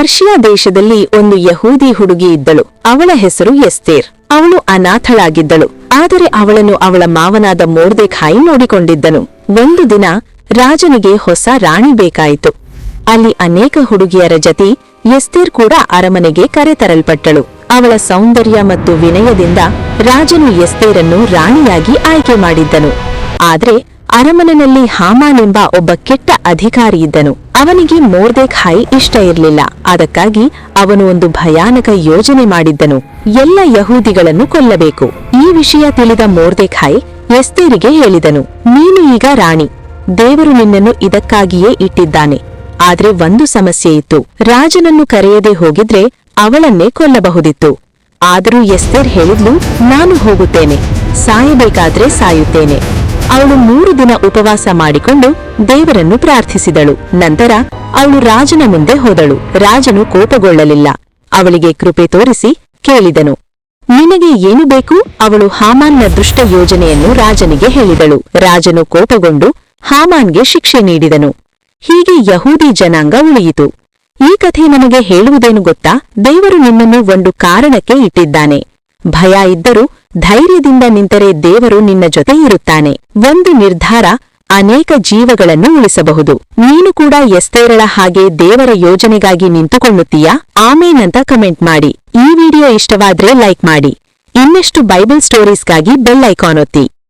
ಪರ್ಷಿಯಾ ದೇಶದಲ್ಲಿ ಒಂದು ಯಹೂದಿ ಹುಡುಗಿ ಇದ್ದಳು. ಅವಳ ಹೆಸರು ಎಸ್ತೇರ್. ಅವಳು ಅನಾಥಳಾಗಿದ್ದಳು. ಆದರೆ ಅವಳನ್ನು ಅವಳ ಮಾವನಾದ ಮೊರ್ದೆಖಾಯಿ ನೋಡಿಕೊಂಡಿದ್ದನು. ಒಂದು ದಿನ ರಾಜನಿಗೆ ಹೊಸ ರಾಣಿ ಬೇಕಾಯಿತು. ಅಲ್ಲಿ ಅನೇಕ ಹುಡುಗಿಯರ ಜತೆ ಎಸ್ತೇರ್ ಕೂಡ ಅರಮನೆಗೆ ಕರೆತರಲ್ಪಟ್ಟಳು. ಅವಳ ಸೌಂದರ್ಯ ಮತ್ತು ವಿನಯದಿಂದ ರಾಜನು ಎಸ್ತೇರನ್ನು ರಾಣಿಯಾಗಿ ಆಯ್ಕೆ ಮಾಡಿದ್ದನು. ಆದರೆ ಅರಮನೆಯಲ್ಲಿ ಹಾಮಾನ್ ಎಂಬ ಒಬ್ಬ ಕೆಟ್ಟ ಅಧಿಕಾರಿ ಇದ್ದನು. ಅವನಿಗೆ ಮೊರ್ದೆಖಾಯಿ ಇಷ್ಟ ಇರಲಿಲ್ಲ. ಅದಕ್ಕಾಗಿ ಅವನು ಒಂದು ಭಯಾನಕ ಯೋಜನೆ ಮಾಡಿದ್ದನು. ಎಲ್ಲ ಯಹೂದಿಗಳನ್ನು ಕೊಲ್ಲಬೇಕು. ಈ ವಿಷಯ ತಿಳಿದ ಮೊರ್ದೆಖಾಯಿ ಎಸ್ತೇರಿಗೆ ಹೇಳಿದನು, ನೀನು ಈಗ ರಾಣಿ. ದೇವರು ನಿನ್ನನ್ನು ಇದಕ್ಕಾಗಿಯೇ ಇಟ್ಟಿದ್ದಾನೆ. ಆದ್ರೆ ಒಂದು ಸಮಸ್ಯೆ ಇತ್ತು. ರಾಜನನ್ನು ಕರೆಯದೆ ಹೋಗಿದ್ರೆ ಅವಳನ್ನೇ ಕೊಲ್ಲಬಹುದಿತ್ತು. ಆದರೂ ಎಸ್ತೇರ್ ಹೇಳಿದ್ಲು, ನಾನು ಹೋಗುತ್ತೇನೆ, ಸಾಯಬೇಕಾದ್ರೆ ಸಾಯುತ್ತೇನೆ. ಅವಳು 3 ದಿನ ಉಪವಾಸ ಮಾಡಿಕೊಂಡು ದೇವರನ್ನು ಪ್ರಾರ್ಥಿಸಿದಳು. ನಂತರ ಅವಳು ರಾಜನ ಮುಂದೆ ಹೋದಳು. ರಾಜನು ಕೋಪಗೊಳ್ಳಲಿಲ್ಲ. ಅವಳಿಗೆ ಕೃಪೆ ತೋರಿಸಿ ಕೇಳಿದನು, ನಿನಗೆ ಏನು ಬೇಕು? ಅವಳು ಹಾಮಾನ್ನ ದುಷ್ಟ ಯೋಜನೆಯನ್ನು ರಾಜನಿಗೆ ಹೇಳಿದಳು. ರಾಜನು ಕೋಪಗೊಂಡು ಹಾಮಾನ್ಗೆ ಶಿಕ್ಷೆ ನೀಡಿದನು. ಹೀಗೆ ಯಹೂದಿ ಜನಾಂಗ ಉಳಿಯಿತು. ಈ ಕಥೆ ನಮಗೆ ಹೇಳುವುದೇನು ಗೊತ್ತಾ? ದೇವರು ನಿನ್ನನ್ನು ಒಂದು ಕಾರಣಕ್ಕೆ ಇಟ್ಟಿದ್ದಾನೆ. ಭಯ ಇದ್ದರೂ ಧೈರ್ಯದಿಂದ ನಿಂತರೆ ದೇವರು ನಿನ್ನ ಜೊತೆ ಇರುತ್ತಾನೆ. ಒಂದು ನಿರ್ಧಾರ ಅನೇಕ ಜೀವಗಳನ್ನು ಉಳಿಸಬಹುದು. ನೀನು ಕೂಡ ಎಸ್ತೇರಳ ಹಾಗೆ ದೇವರ ಯೋಜನೆಗಾಗಿ ನಿಂತುಕೊಳ್ಳುತ್ತೀಯಾ? ಆಮೇನ್ ಅಂತ ಕಮೆಂಟ್ ಮಾಡಿ. ಈ ವಿಡಿಯೋ ಇಷ್ಟವಾದ್ರೆ ಲೈಕ್ ಮಾಡಿ. ಇನ್ನಷ್ಟು ಬೈಬಲ್ ಸ್ಟೋರೀಸ್ಗಾಗಿ ಬೆಲ್ ಐಕಾನ್ ಒತ್ತಿ.